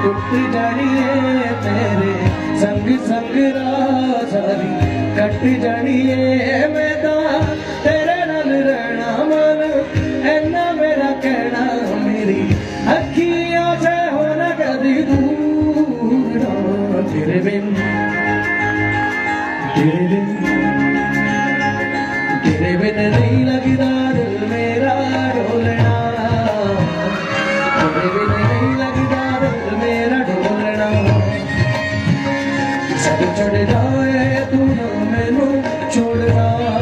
टुट जानिए तेरे संग संग रात सारी कट जानिए मैं तो तेरे नाल रहना मन ऐना मेरा कहना मेरी अखियां से होना कदी दूर तेरे बिन नहीं लगता दिल मेरा डोलना तेरे बिन नहीं लगता दिल मेरा डोलना सब चढ़ जाए तू ना मैनू छोड़ना